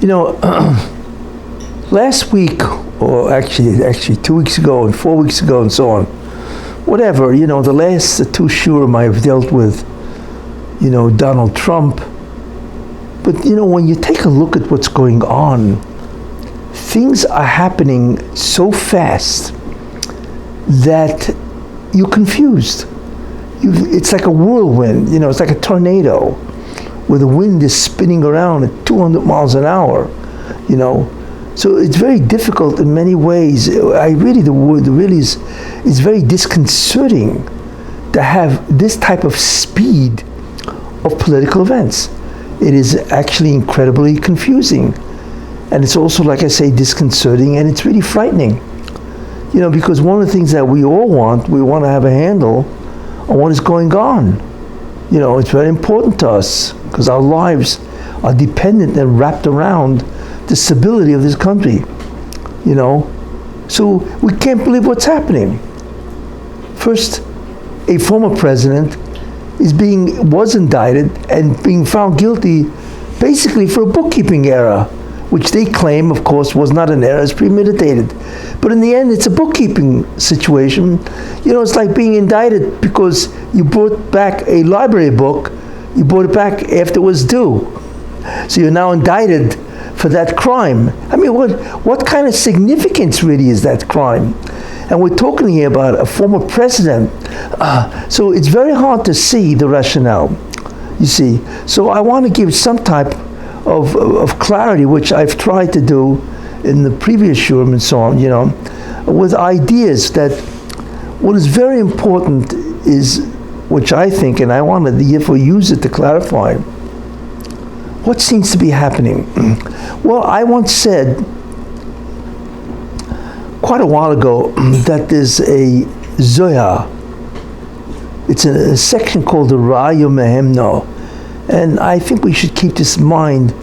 You know, last week, or actually 2 weeks ago and 4 weeks ago and so on, whatever, you know, the last two Shiurim I've dealt with, you know, Donald Trump. But, you know, when you take a look at what's going on, things are happening so fast that you're confused. It's like a whirlwind, you know, it's like a tornado where the wind is spinning around at 200 miles an hour, you know. So it's very difficult in many ways. It's very disconcerting to have this type of speed of political events. It is actually incredibly confusing. And it's also, like I say, disconcerting, and it's really frightening. You know, because one of the things that we want to have a handle on what is going on. You know, it's very important to us because our lives are dependent and wrapped around the stability of this country. You know, so we can't believe what's happening. First, a former president was indicted and being found guilty basically for a bookkeeping error, which they claim, of course, was not an error, it's premeditated. But in the end, it's a bookkeeping situation. You know, it's like being indicted because you brought back a library book, you brought it back after it was due. So you're now indicted for that crime. I mean, what kind of significance really is that crime? And we're talking here about a former president. So it's very hard to see the rationale, you see. So I want to give some type of clarity, which I've tried to do in the previous Shiurim and so on, you know, with ideas that what is very important is, which I think, and I want to therefore use it to clarify, what seems to be happening. Well, I once said, quite a while ago, that there's a Zohar. It's a section called the Ra'yo Mehemno. And I think we should keep this in mind.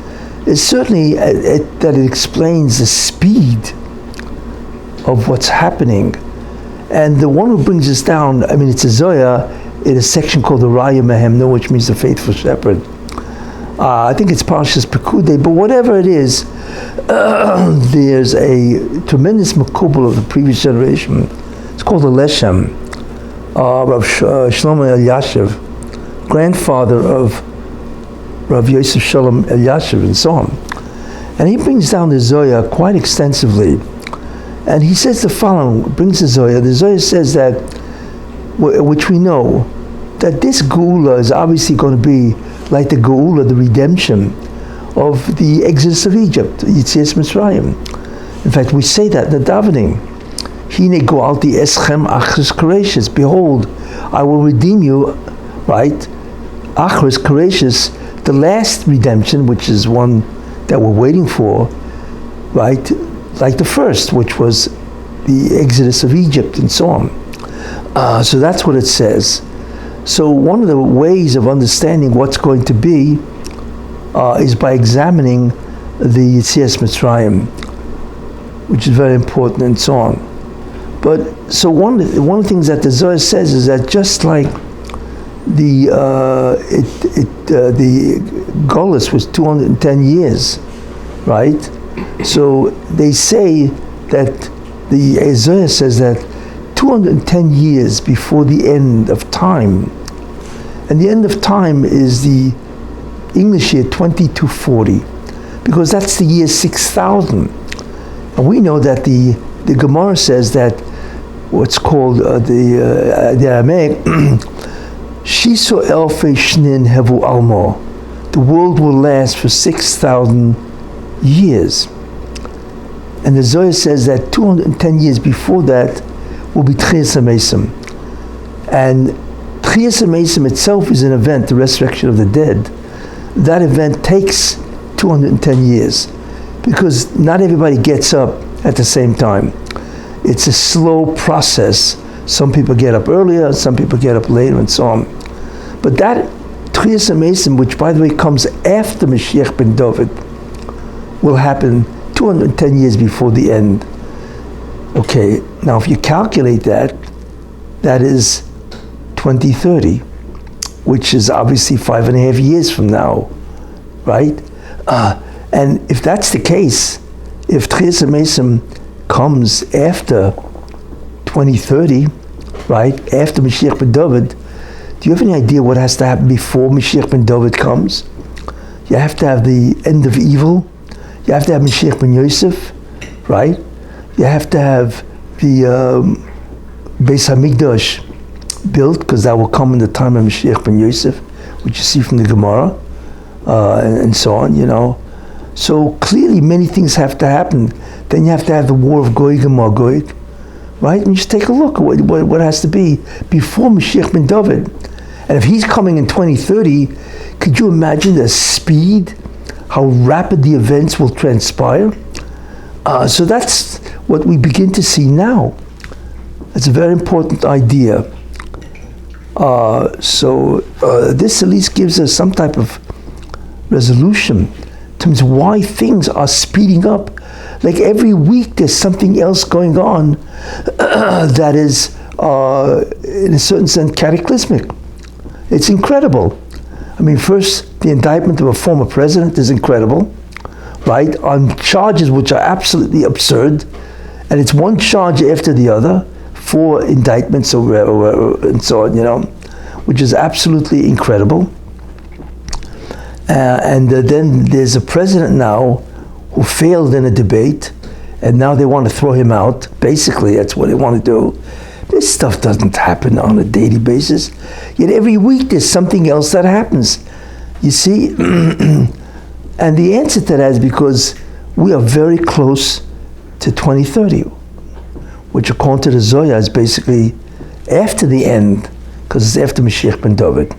It's certainly that it explains the speed of what's happening. And the one who brings us down, I mean, it's a Zohar in a section called the Ra'yo Mehemno, which means the faithful shepherd. I think it's Parshas Pekudei, but whatever it is, there's a tremendous makubal of the previous generation. It's called the Leshem, Rav Shlomo Elyashiv, grandfather of Rav Yosef Shalom Elyashiv, and so on. And he brings down the Zohar quite extensively. And he says the following, brings the Zohar. The Zohar says that, which we know, that this Geula is obviously going to be like the Geula, the redemption of the exodus of Egypt, Yetzias Mitzrayim. In fact, we say that in the davening. Hine goalti eschem achris koreishis. Behold, I will redeem you, right? Achris koreishis, the last redemption, which is one that we're waiting for, right? Like the first, which was the exodus of Egypt and so on. So that's what it says. So one of the ways of understanding what's going to be is by examining the Yetzias Mitzrayim, which is very important and so on. But so one of the things that the Zohar says is that just like the Golus was 210 years, right? So they say that the Zohar says that 210 years before the end of time, and the end of time is the English year 2240, because that's the year 6000. And we know that the Gemara says that what's called the Aramaic, Shiso Elfei Shnin Hevu Almo, the world will last for 6,000 years. And the Zohar says that 210 years before that will be Tchias HaMesim. And Tchias HaMesim itself is an event, the resurrection of the dead. That event takes 210 years because not everybody gets up at the same time. It's a slow process. Some people get up earlier, some people get up later, and so on. But that Tchias HaMesim, which by the way comes after Mashiach ben David, will happen 210 years before the end. Okay, now if you calculate that, that is 2030, which is obviously 5.5 years from now, right? And if that's the case, if Tchias HaMesim comes after 2030, right, after Mashiach ben David, do you have any idea what has to happen before Mashiach ben David comes? You have to have the end of evil. You have to have Mashiach ben Yosef, right? You have to have the Beis HaMikdash built, because that will come in the time of Mashiach ben Yosef, which you see from the Gemara, and so on, you know. So clearly many things have to happen. Then you have to have the war of Gog and Magog, right? And just take a look at what has to be before Mashiach ben David. And if he's coming in 2030, could you imagine the speed, how rapid the events will transpire? So that's what we begin to see now. It's a very important idea. This at least gives us some type of resolution in terms of why things are speeding up. Like every week there's something else going on that is, in a certain sense, cataclysmic. It's incredible. I mean, first, the indictment of a former president is incredible, right? On charges which are absolutely absurd, and it's one charge after the other, 4 indictments and so on, you know, which is absolutely incredible. And then there's a president now who failed in a debate, and now they want to throw him out. Basically, that's what they want to do. This stuff doesn't happen on a daily basis. Yet every week there's something else that happens. You see? And the answer to that is because we are very close to 2030, which according to the Zohar is basically after the end, because it's after Mashiach ben David.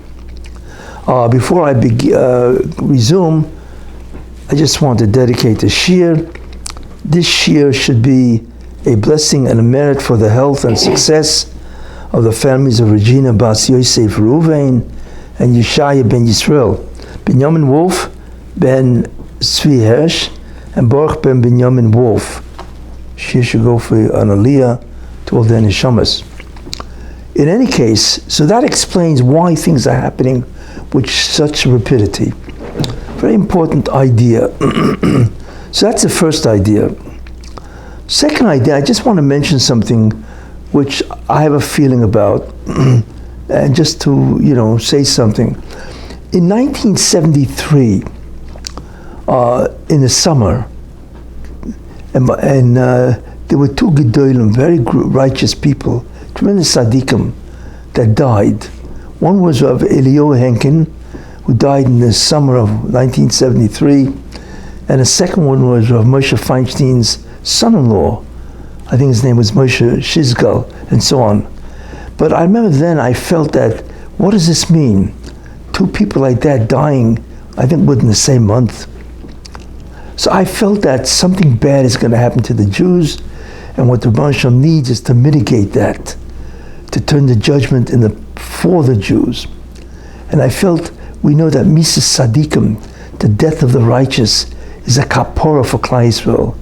Before I resume, I just want to dedicate a Shiur. This Shiur should be a blessing and a merit for the health and success of the families of Regina Bas Yosef Reuven and Yeshaya ben Yisrael, Binyamin Wolf ben Tzvi Hirsch, and Baruch ben Binyamin Wolf. Shiur should go for an aliyah to all their neshamas. In any case, so that explains why things are happening with such rapidity. Very important idea. So that's the first idea. Second idea, I just want to mention something which I have a feeling about, and just to, you know, say something. In 1973, in the summer, and there were 2 Gedolim, very righteous people, tremendous tzaddikim, that died. One was of Eliyahu Henkin, who died in the summer of 1973, and the second one was of Moshe Feinstein's son-in-law. I think his name was Moshe Shizgal, and so on. But I remember then I felt that, what does this mean? 2 people like that dying, I think within the same month. So I felt that something bad is going to happen to the Jews, and what the Rebbe Shalom needs is to mitigate that, to turn the judgment for the Jews. And I felt, we know that Mises Sadikim, the death of the righteous, is a kapora for Klal Yisrael.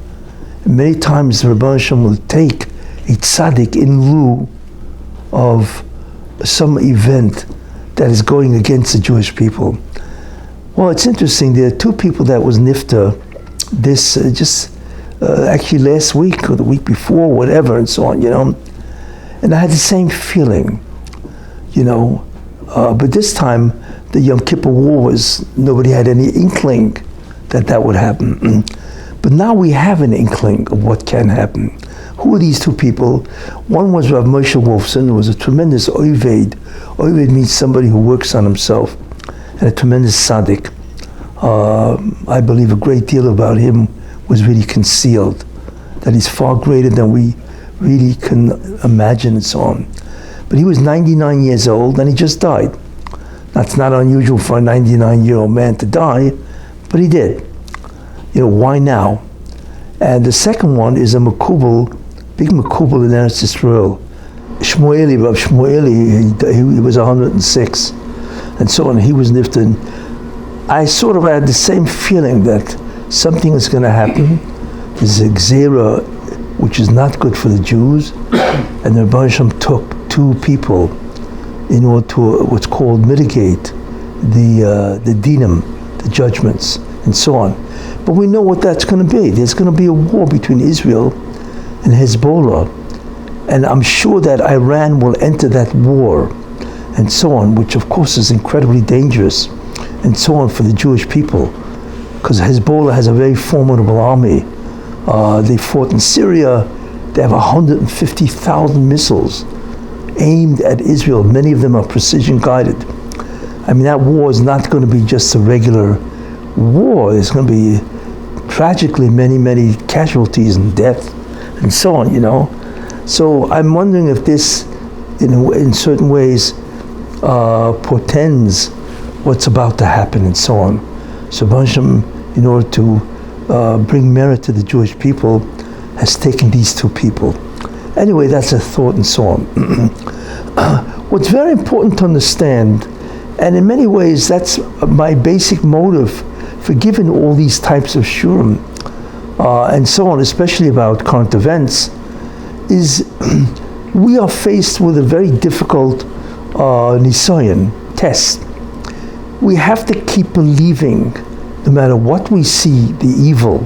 And many times the Rebbe Shalom will take a tzaddik in lieu of some event that is going against the Jewish people. Well, it's interesting, there are 2 people that was nifta this actually last week or the week before, whatever, and so on, you know. And I had the same feeling, you know. But this time, the Yom Kippur War was, nobody had any inkling that would happen. But now we have an inkling of what can happen. Who are these 2 people? One was Rav Moshe Wolfson, who was a tremendous oved. Oved means somebody who works on himself, and a tremendous tzaddik. I believe a great deal about him was really concealed, that he's far greater than we really can imagine and so on. But he was 99 years old and he just died. That's not unusual for a 99-year-old man to die, but he did. You know, why now? And the second one is a Makubal, big Makubal in Eretz Yisrael. Shmueli, Rav Shmueli, he was 106, and so on. He was nifted. I sort of had the same feeling that something is going to happen. There's a gzera which is not good for the Jews, and the Rebbe Shalom took 2 people in order to what's called mitigate the dinim, the judgments, and so on. But we know what that's going to be. There's going to be a war between Israel and Hezbollah. And I'm sure that Iran will enter that war and so on, which of course is incredibly dangerous and so on for the Jewish people, because Hezbollah has a very formidable army. They fought in Syria. They have 150,000 missiles aimed at Israel. Many of them are precision guided. I mean, that war is not going to be just a regular war. There's going to be tragically many casualties and death and so on, you know. So I'm wondering if this, in certain ways, portends what's about to happen and so on. So Hashem, in order to bring merit to the Jewish people, has taken these two people. Anyway, that's a thought and so on. What's very important to understand, and in many ways that's my basic motive for giving all these types of shurim and so on, especially about current events, is we are faced with a very difficult nisayon, test. We have to keep believing, no matter what we see, the evil,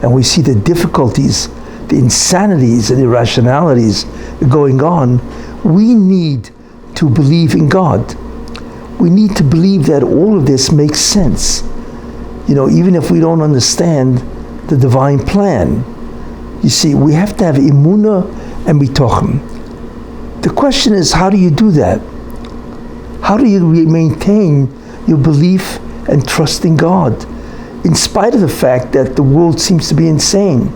and we see the difficulties, the insanities and irrationalities going on, we need to believe in God. We need to believe that all of this makes sense. You know, even if we don't understand the divine plan. You see, we have to have emunah and bitachon. The question is, how do you do that? How do you maintain your belief and trust in God, in spite of the fact that the world seems to be insane?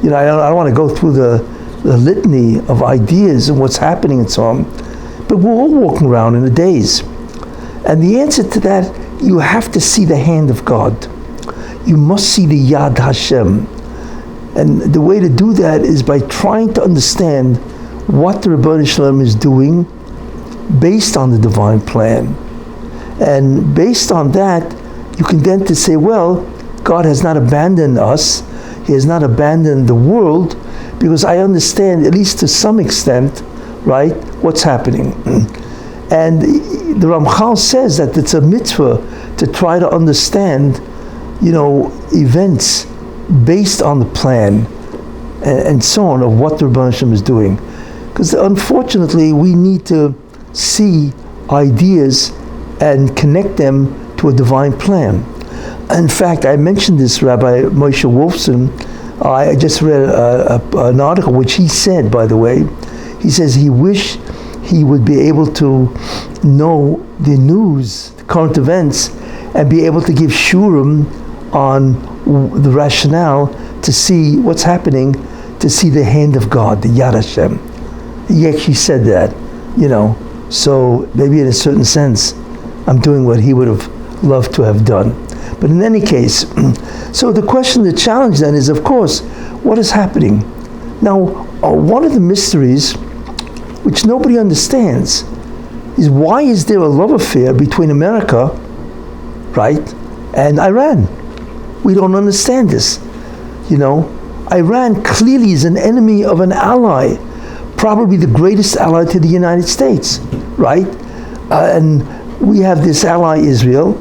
You know, I don't want to go through the litany of ideas and what's happening and so on, but we're all walking around in a daze. And the answer to that, you have to see the hand of God. You must see the Yad Hashem. And the way to do that is by trying to understand what the Rabbi Shalom is doing based on the divine plan. And based on that, you can then to say, well, God has not abandoned us. He has not abandoned the world, because I understand, at least to some extent, right, what's happening. And the Ramchal says that it's a mitzvah to try to understand, you know, events based on the plan and so on of what the Rebbe Hashem is doing. Because unfortunately, we need to see ideas and connect them to a divine plan. In fact, I mentioned this, Rabbi Moshe Wolfson. I just read an article which he said, by the way, he says he wished he would be able to know the news, the current events, and be able to give shurim on the rationale to see what's happening, to see the hand of God, the Yad Hashem. He actually said that, you know. So maybe in a certain sense, I'm doing what he would have loved to have done. But in any case, so the question, the challenge then is, of course, what is happening? Now, one of the mysteries which nobody understands is, why is there a love affair between America, right, and Iran? We don't understand this. You know, Iran clearly is an enemy of an ally, probably the greatest ally to the United States, right? And we have this ally, Israel.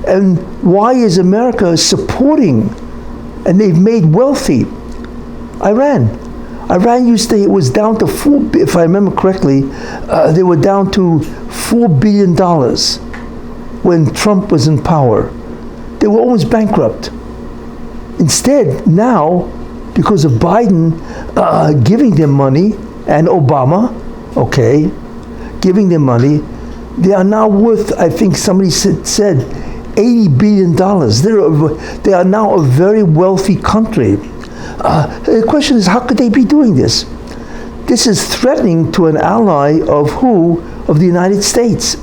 And why is America supporting, and they've made wealthy, Iran? Iran was down to if I remember correctly, they were down to $4 billion when Trump was in power. They were almost bankrupt. Instead, now, because of Biden giving them money, and Obama, okay, giving them money, they are now worth, I think somebody said, $80 billion. They are now a very wealthy country. The question is, how could they be doing this? This is threatening to an ally of who? Of the United States.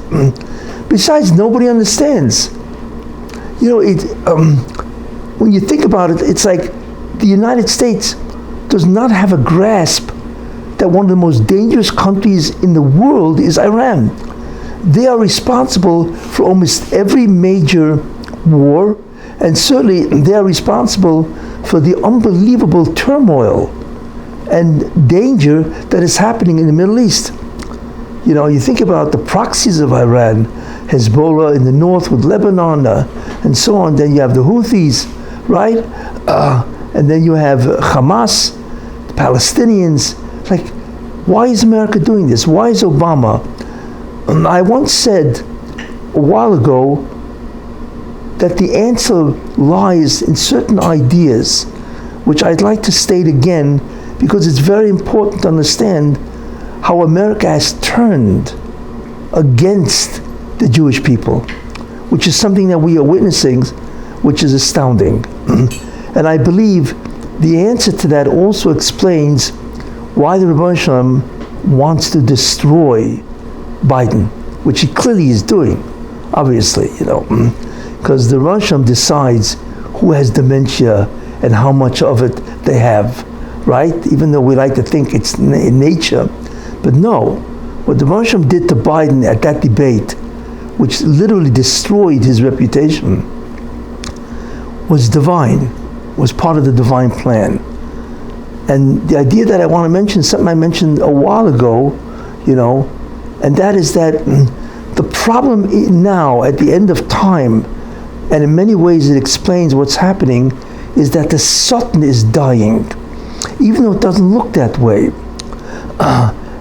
Besides, nobody understands. You know, when you think about it, it's like the United States does not have a grasp that one of the most dangerous countries in the world is Iran. They are responsible for almost every major war, and certainly they are responsible for the unbelievable turmoil and danger that is happening in the Middle East. You know, you think about the proxies of Iran, Hezbollah in the north with Lebanon, and so on. Then you have the Houthis, right? And then you have Hamas, the Palestinians. Like, why is America doing this? Why is Obama? I once said a while ago that the answer lies in certain ideas, which I'd like to state again, because it's very important to understand how America has turned against the Jewish people, which is something that we are witnessing, which is astounding. And I believe the answer to that also explains why the Rebbe Shalom wants to destroy Biden, which he clearly is doing, obviously, because the Rebbe Shalom decides who has dementia and how much of it they have, right? Even though we like to think it's in nature. But no, what the Rebbe Shalom did to Biden at that debate, which literally destroyed his reputation, was divine, was part of the divine plan. And the idea that I want to mention is something I mentioned a while ago, and that is that the problem now, at the end of time, and in many ways it explains what's happening, is that the Satan is dying, even though it doesn't look that way.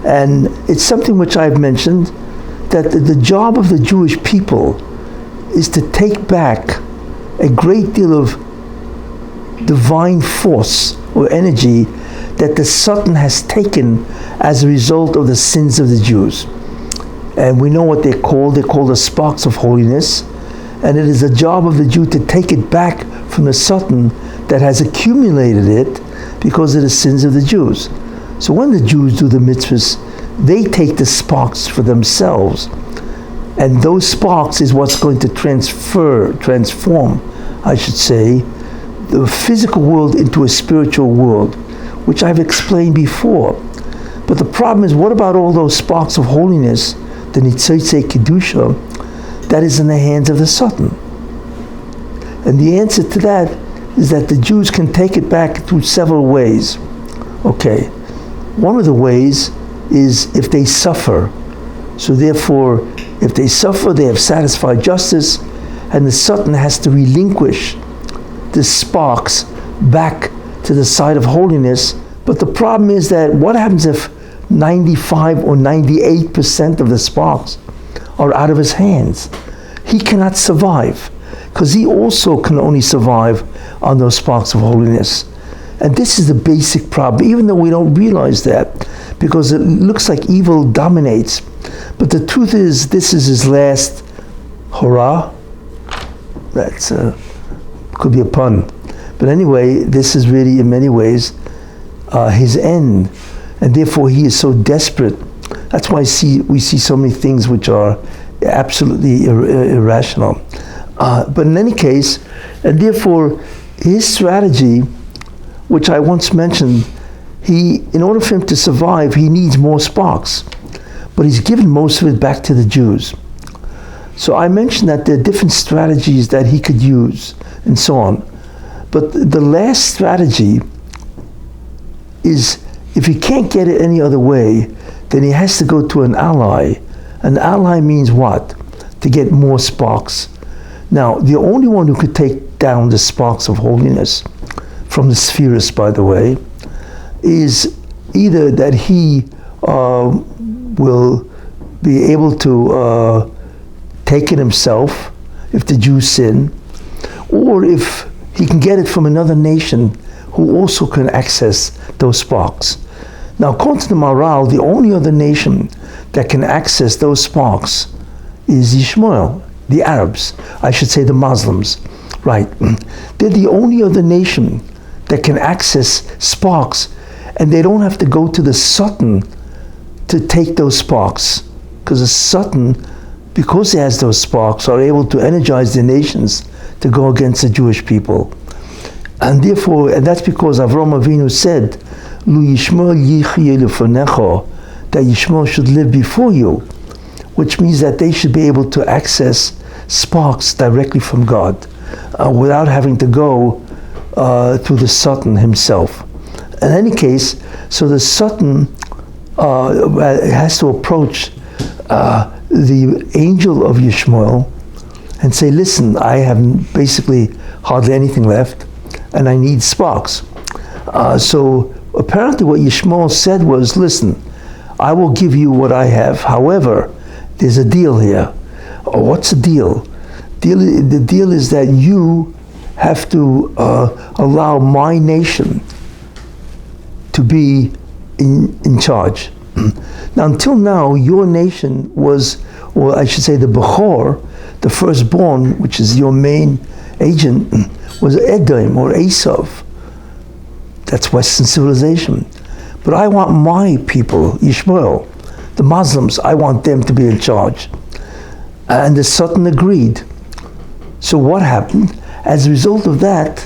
And it's something which I've mentioned, that the job of the Jewish people is to take back a great deal of divine force or energy that the Satan has taken as a result of the sins of the Jews. And we know what they're called. They're called the sparks of holiness. And it is the job of the Jew to take it back from the Satan that has accumulated it because of the sins of the Jews. So when the Jews do the mitzvahs, they take the sparks for themselves. And those sparks is what's going to transform, I should say, the physical world into a spiritual world, which I've explained before. But the problem is, what about all those sparks of holiness, the Nitzotzei Kedusha, that is in the hands of the Satan? And the answer to that is that the Jews can take it back through several ways. Okay, one of the ways is if they suffer. So therefore, if they suffer, they have satisfied justice, and the Satan has to relinquish the sparks back to the side of holiness. But the problem is that what happens if 95 or 98% of the sparks are out of his hands? He cannot survive, because he also can only survive on those sparks of holiness. And this is the basic problem, even though we don't realize that, because it looks like evil dominates. But the truth is, this is his last hurrah. That's could be a pun. But anyway, this is really, in many ways, his end. And therefore, he is so desperate. That's why we see so many things which are absolutely irrational. But in any case, and therefore, his strategy, which I once mentioned, in order for him to survive, he needs more sparks. But he's given most of it back to the Jews. So I mentioned that there are different strategies that he could use, and so on. But the last strategy is, if he can't get it any other way, then he has to go to an ally. An ally means what? To get more sparks. Now, the only one who could take down the sparks of holiness, from the spheres, by the way, is either that he will be able to take it himself, if the Jews sin, or if he can get it from another nation who also can access those sparks. Now, according to the Maharal, the only other nation that can access those sparks is Yishmael, the Arabs, I should say the Muslims, right? They're the only other nation that can access sparks, and they don't have to go to the Satan to take those sparks, because the Satan, because he has those sparks, are able to energize the nations to go against the Jewish people. And therefore, and that's because Avraham Avinu said, Lu Yishmael Yichye Lefanecha, that Yishmael should live before you, which means that they should be able to access sparks directly from God, without having to go through the Satan himself. In any case, so the Satan has to approach the angel of Yishmael and say, listen, I have basically hardly anything left. and I need sparks. So apparently what Yishmael said was, listen, I will give you what I have. However, there's a deal here. Oh, what's the deal? The deal is that you have to allow my nation to be in charge. Now, until now, your nation was, or I should say the Bechor, the firstborn, which is your main agent, was Edom or Esav. That's Western civilization. But I want my people, Yishmael, the Muslims, I want them to be in charge. And the Sultan agreed. So what happened? As a result of that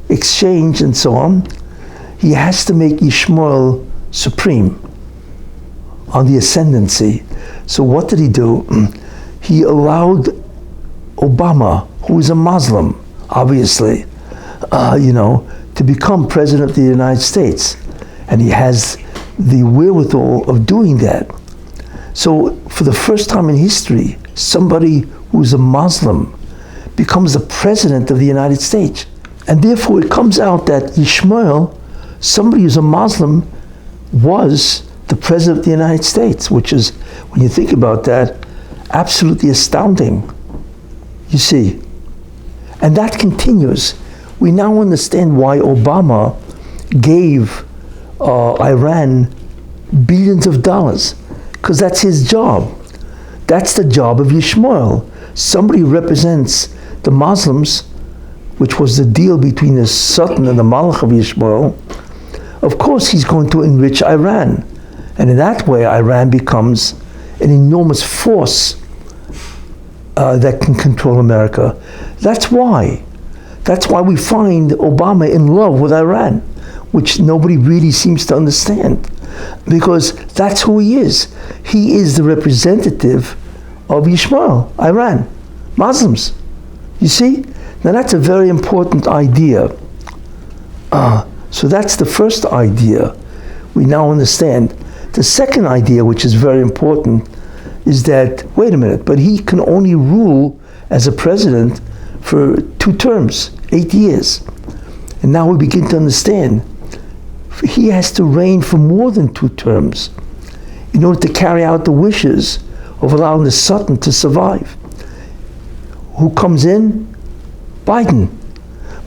exchange and so on, he has to make Yishmael supreme on the ascendancy. So what did he do? He allowed Obama, who is a Muslim, obviously, to become president of the United States. And he has the wherewithal of doing that. So for the first time in history, somebody who's a Muslim becomes the president of the United States. And therefore it comes out that Yishmael, somebody who's a Muslim, was the president of the United States, which is, when you think about that, absolutely astounding, you see. And that continues. We now understand why Obama gave Iran billions of dollars, because that's his job. That's the job of Yishmael. Somebody who represents the Muslims, which was the deal between the Sultan and the Malach of Yishmael. Of course, he's going to enrich Iran. And in that way, Iran becomes an enormous force that can control America. That's why we find Obama in love with Iran, which nobody really seems to understand, because that's who he is. He is the representative of Yishmael, Iran, Muslims. You see? Now that's a very important idea. So that's the first idea we now understand. The second idea, which is very important, is that, wait a minute, but he can only rule as a president for 2 terms, 8 years. And now we begin to understand he has to reign for more than 2 terms in order to carry out the wishes of allowing the Sultan to survive. Who comes in? Biden.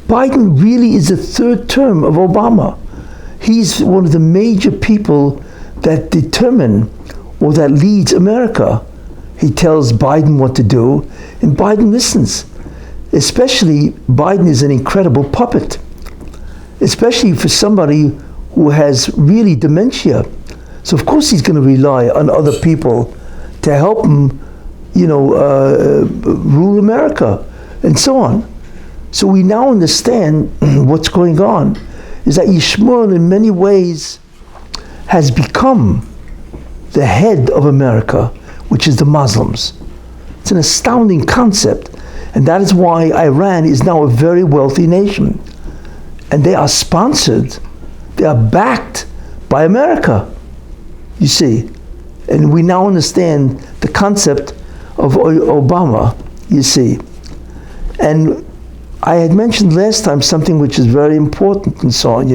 Biden really is the 3rd term of Obama. He's one of the major people that determine or that leads America. He tells Biden what to do, and Biden listens. Especially, Biden is an incredible puppet, especially for somebody who has really dementia. So of course he's going to rely on other people to help him, rule America, and so on. So we now understand what's going on, is that Yishmael in many ways has become the head of America, which is the Muslims. It's an astounding concept, and that is why Iran is now a very wealthy nation. And they are sponsored, they are backed by America, you see. And we now understand the concept of Obama, you see. And I had mentioned last time something which is very important and so on,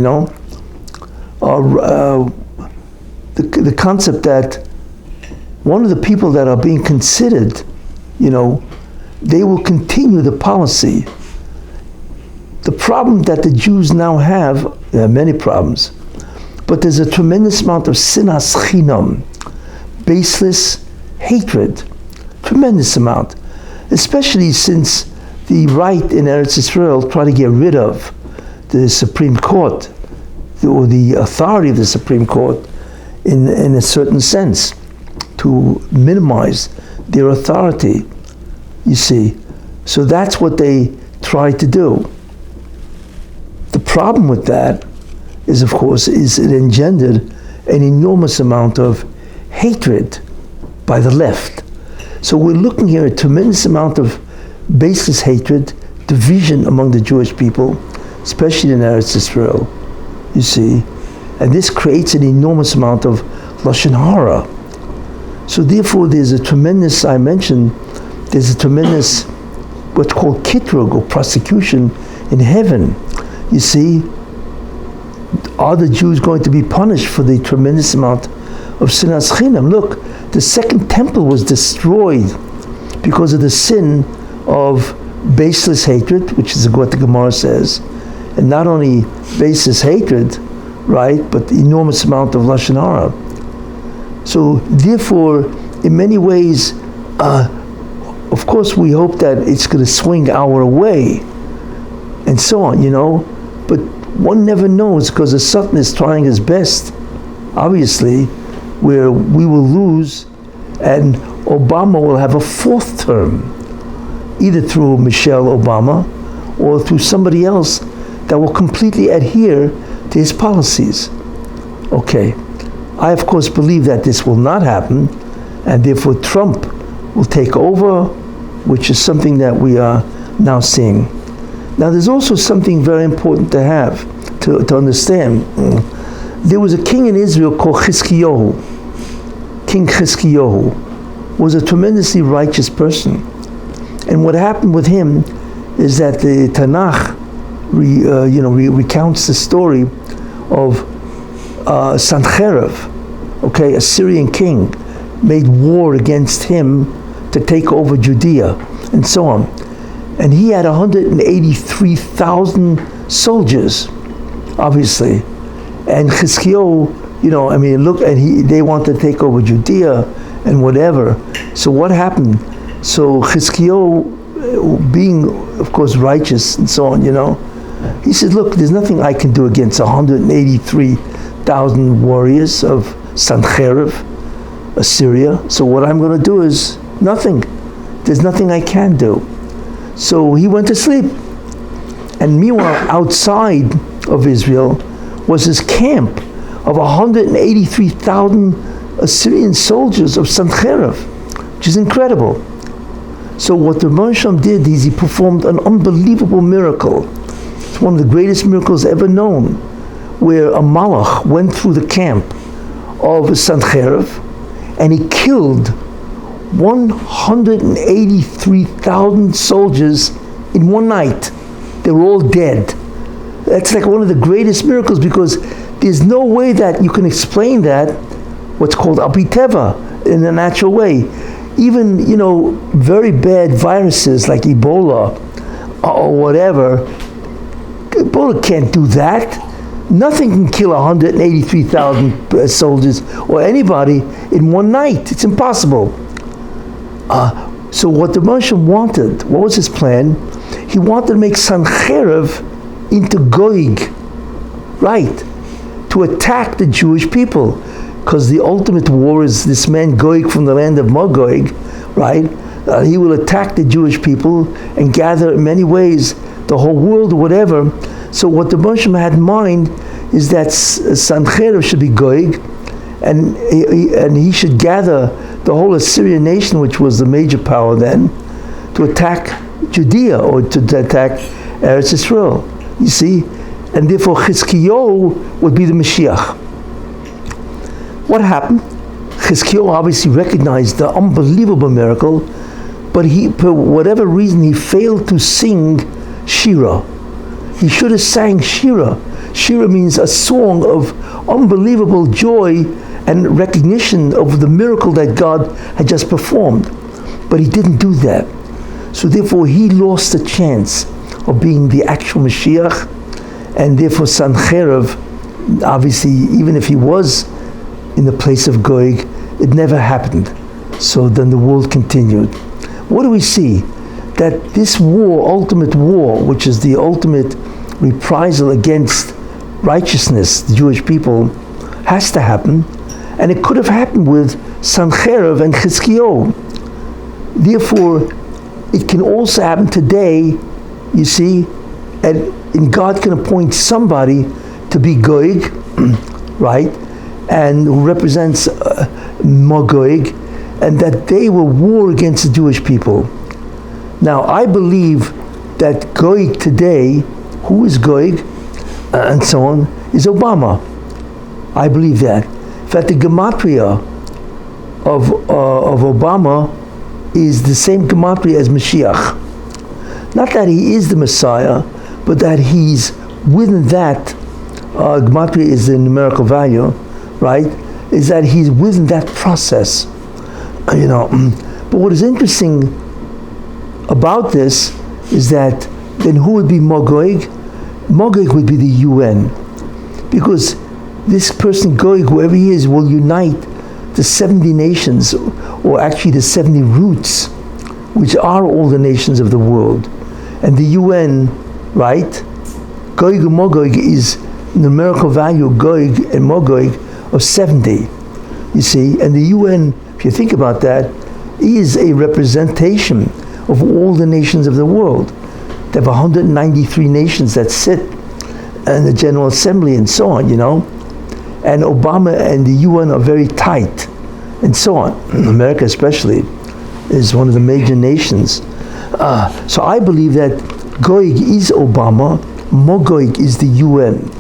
the concept that one of the people that are being considered, they will continue the policy. The problem that the Jews now have, there are many problems, but there's a tremendous amount of sinas chinam, baseless hatred, tremendous amount, especially since the right in Eretz Israel try to get rid of the Supreme Court, or the authority of the Supreme Court in a certain sense, to minimize their authority, you see. So that's what they try to do. The problem with that is, of course, is it engendered an enormous amount of hatred by the left. So we're looking here at a tremendous amount of baseless hatred, division among the Jewish people, especially in Eretz Israel, you see. And this creates an enormous amount of Lashon Hara. So therefore there's a tremendous, what's called kitrug, or prosecution in heaven. You see, are the Jews going to be punished for the tremendous amount of sinas chinam? Look, the second temple was destroyed because of the sin of baseless hatred, which is what the Gemara says, and not only baseless hatred, right, but the enormous amount of lashon hara. So therefore, in many ways, of course, we hope that it's going to swing our way, and so on, but one never knows, because the Satan is trying his best, obviously, where we will lose, and Obama will have a fourth term, either through Michelle Obama or through somebody else that will completely adhere to his policies. Okay, I of course believe that this will not happen, and therefore Trump will take over, which is something that we are now seeing. Now there's also something very important to have, to understand. There was a king in Israel called Chizkiyahu. King Chizkiyahu was a tremendously righteous person. And what happened with him is that the Tanakh recounts the story of Sancherib, okay, a Syrian king, made war against him to take over Judea, and so on. And he had 183,000 soldiers, obviously. And Chizkiyahu, they wanted to take over Judea and whatever. So what happened? So Chizkiyahu, being, of course, righteous and so on, he said, look, there's nothing I can do against 183,000 warriors of Sancherib, Assyria. So what I'm going to do is nothing. There's nothing I can do. So he went to sleep. And meanwhile, outside of Israel was his camp of 183,000 Assyrian soldiers of Sancherib, which is incredible. So what the Moshe did is he performed an unbelievable miracle. It's one of the greatest miracles ever known, where a malach went through the camp of Sancherib and he killed 183,000 soldiers in one night. They were all dead. That's like one of the greatest miracles, because there's no way that you can explain that, what's called abiteva, in a natural way. Even, very bad viruses like Ebola or whatever, Ebola can't do that. Nothing can kill 183,000 soldiers or anybody in one night. It's impossible. So what the Moshe wanted, what was his plan? He wanted to make Sancherib into Goig, right, to attack the Jewish people, because the ultimate war is this man Goig from the land of Magog, right? He will attack the Jewish people and gather in many ways the whole world or whatever. So what the Moshe had in mind is that Sancherib should be Goig, and he should gather the whole Assyrian nation, which was the major power then, to attack Judea or to attack Eretz Yisrael. You see? And therefore Chizkiyahu would be the Mashiach. What happened? Chizkiyahu obviously recognized the unbelievable miracle, but for whatever reason, he failed to sing Shira. He should have sang Shira. Shira means a song of unbelievable joy and recognition of the miracle that God had just performed. But he didn't do that. So therefore he lost the chance of being the actual Mashiach, and therefore Sancherib, obviously, even if he was in the place of Goig, it never happened. So then the world continued. What do we see? That this war, ultimate war, which is the ultimate reprisal against righteousness, the Jewish people, has to happen, and it could have happened with Sancherib and Chizkiyahu. Therefore, it can also happen today, you see, and God can appoint somebody to be Goig, right, and who represents Magog, and that they will war against the Jewish people. Now, I believe that Goig today, who is Goig, and so on, is Obama. I believe that. In fact, the gematria of Obama is the same gematria as Mashiach. Not that he is the Messiah, but that he's within that, gematria is the numerical value, right? Is that he's within that process, But what is interesting about this is that then who would be Magog? Magog would be the UN, because this person Gog, whoever he is, will unite the 70 nations, or actually the 70 roots, which are all the nations of the world. And the UN, right? Gog and Magog is numerical value, Gog and Magog, of 70. You see, and the UN, if you think about that, is a representation of all the nations of the world. They have 193 nations that sit in the General Assembly and so on, And Obama and the UN are very tight and so on. America especially is one of the major nations. So I believe that Gog is Obama, Magog is the UN.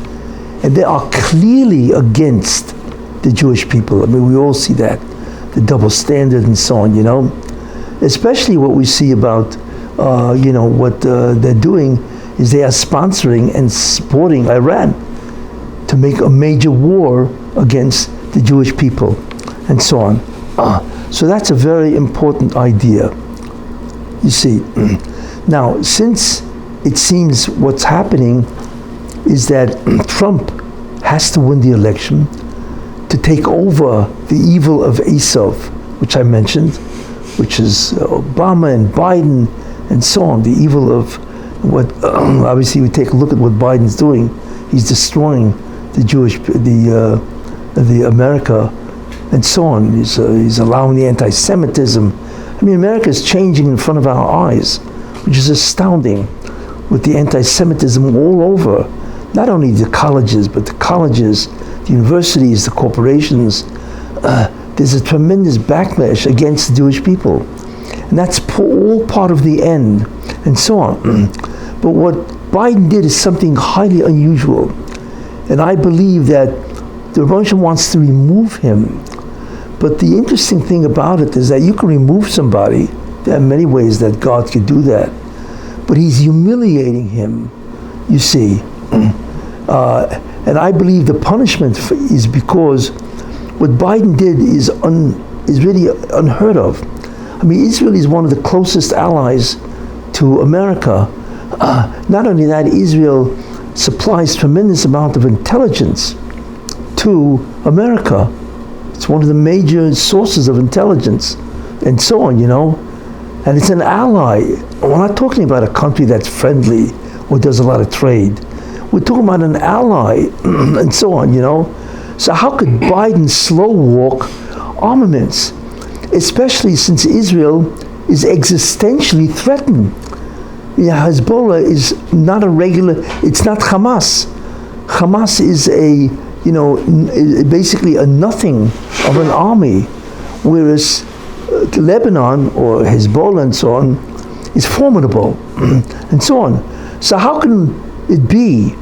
And they are clearly against the Jewish people. I mean, we all see that, the double standard and so on, Especially what we see about, what they're doing is they are sponsoring and supporting Iran to make a major war against the Jewish people and so on. So that's a very important idea, you see. Now, since it seems what's happening is that Trump has to win the election to take over the evil of Esav, which I mentioned, which is Obama and Biden and so on, the evil of what, obviously we take a look at what Biden's doing. He's destroying the America and so on. He's allowing the anti-Semitism. I mean, America is changing in front of our eyes, which is astounding, with the anti-Semitism all over. Not only the colleges, but the colleges, the universities, the corporations. There's a tremendous backlash against the Jewish people. And that's all part of the end, and so on. But what Biden did is something highly unusual. And I believe that the Russian wants to remove him. But the interesting thing about it is that you can remove somebody. There are many ways that God could do that. But he's humiliating him, you see. And I believe the punishment is because what Biden did is really unheard of. I mean, Israel is one of the closest allies to America. Not only that, Israel supplies tremendous amount of intelligence to America. It's one of the major sources of intelligence and so on, And it's an ally. We're not talking about a country that's friendly or does a lot of trade. We're talking about an ally and so on, So how could Biden slow walk armaments, especially since Israel is existentially threatened? Hezbollah is not it's not Hamas. Hamas is basically a nothing of an army, whereas Lebanon or Hezbollah and so on is formidable and so on. So how can it be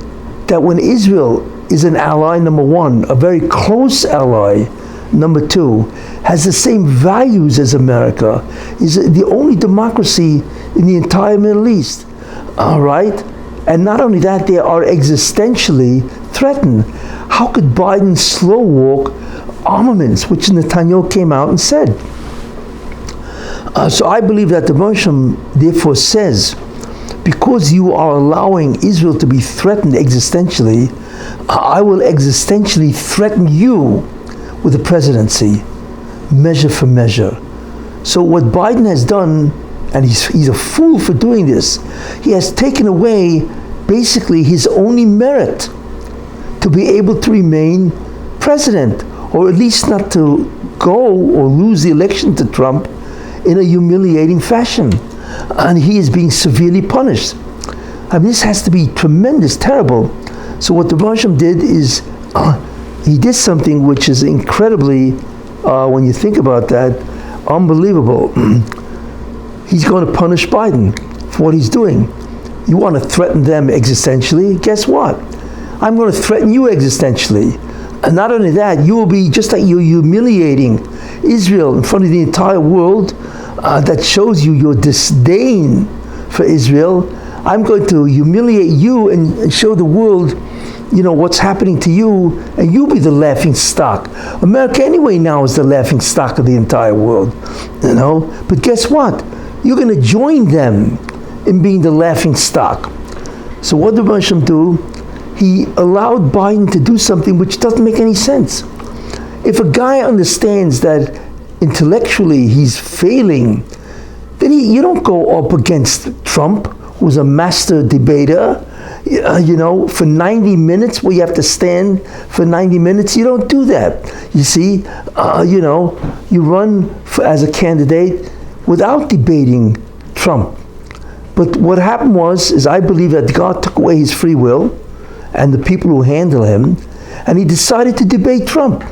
that when Israel is an ally, number one, a very close ally, number two, has the same values as America, is the only democracy in the entire Middle East, all right? And not only that, they are existentially threatened. How could Biden slow walk armaments, which Netanyahu came out and said? So I believe that the Moshe therefore says, because you are allowing Israel to be threatened existentially, I will existentially threaten you with the presidency, measure for measure. So what Biden has done, and he's a fool for doing this, he has taken away basically his only merit to be able to remain president, or at least not to go or lose the election to Trump in a humiliating fashion. And he is being severely punished. I mean, this has to be tremendous, terrible. So what the Russian did is, he did something which is incredibly, when you think about that, unbelievable. He's going to punish Biden for what he's doing. You want to threaten them existentially? Guess what? I'm going to threaten you existentially. And not only that, you will be, just like you're humiliating Israel in front of the entire world, that shows you your disdain for Israel. I'm going to humiliate you and show the world, what's happening to you, and you'll be the laughing stock. America anyway now is the laughing stock of the entire world, But guess what? You're going to join them in being the laughing stock. So what did Hashem do? He allowed Biden to do something which doesn't make any sense. If a guy understands that intellectually he's failing, then you don't go up against Trump, who's a master debater, for 90 minutes, where you have to stand for 90 minutes. You don't do that. You see, you run as a candidate without debating Trump. But what happened is I believe that God took away his free will and the people who handle him, and he decided to debate Trump.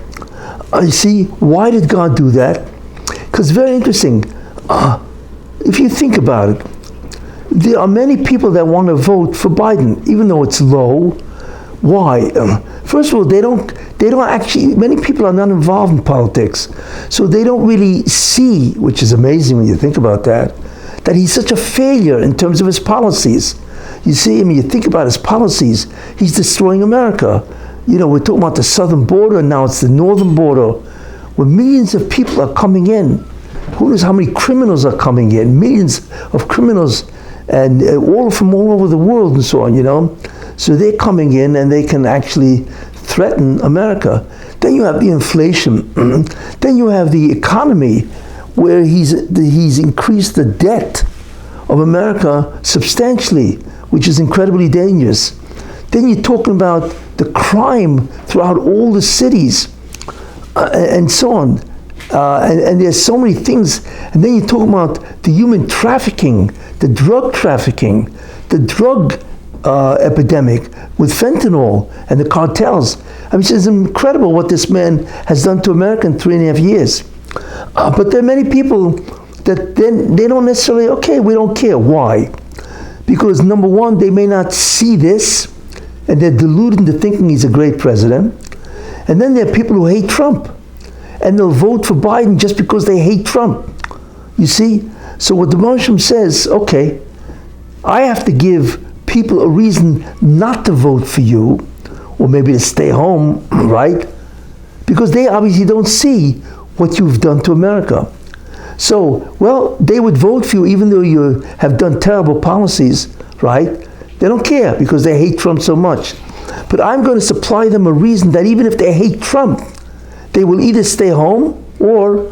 You see, why did God do that? Because very interesting. If you think about it, there are many people that want to vote for Biden, even though it's low. Why? First of all, they don't actually, many people are not involved in politics, so they don't really see, which is amazing when you think about that he's such a failure in terms of his policies. You see, you think about his policies, he's destroying America. We're talking about the southern border, and now it's the northern border, where millions of people are coming in. Who knows how many criminals are coming in? Millions of criminals, and all from all over the world and so on, So they're coming in, and they can actually threaten America. Then you have the inflation. Then you have the economy, where he's increased the debt of America substantially, which is incredibly dangerous. Then you're talking about the crime throughout all the cities, and so on. And there's so many things. And then you're talking about the human trafficking, the drug trafficking, the drug epidemic with fentanyl and the cartels. It's incredible what this man has done to America in 3.5 years. But there are many people that then they don't necessarily, we don't care. Why? Because number one, they may not see this, and they're deluded into thinking he's a great president. And then there are people who hate Trump, and they'll vote for Biden just because they hate Trump. You see? So what the Moshe says, I have to give people a reason not to vote for you, or maybe to stay home, right? Because they obviously don't see what you've done to America. So, they would vote for you even though you have done terrible policies, right? They don't care because they hate Trump so much. But I'm going to supply them a reason that even if they hate Trump, they will either stay home or,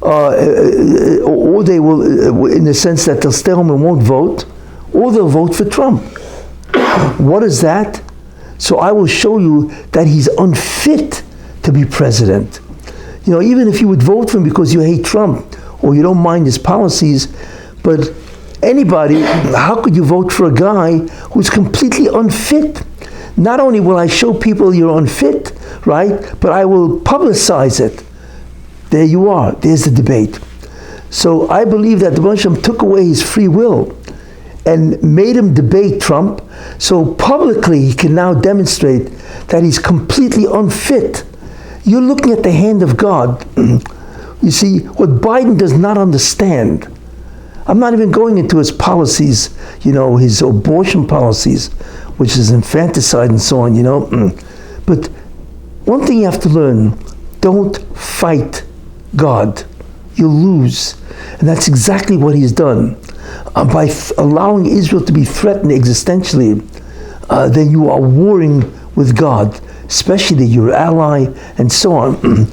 or they will, in the sense that they'll stay home and won't vote, or they'll vote for Trump. What is that? So I will show you that he's unfit to be president. Even if you would vote for him because you hate Trump or you don't mind his policies, but anybody, how could you vote for a guy who's completely unfit? Not only will I show people you're unfit, right, but I will publicize it. There you are. There's the debate. So I believe that the Moshe took away his free will and made him debate Trump, so publicly he can now demonstrate that he's completely unfit. You're looking at the hand of God. You see, what Biden does not understand, I'm not even going into his policies, his abortion policies, which is infanticide and so on, But one thing you have to learn, don't fight God. You'll lose. And that's exactly what he's done. By allowing Israel to be threatened existentially, then you are warring with God, especially your ally, and so on.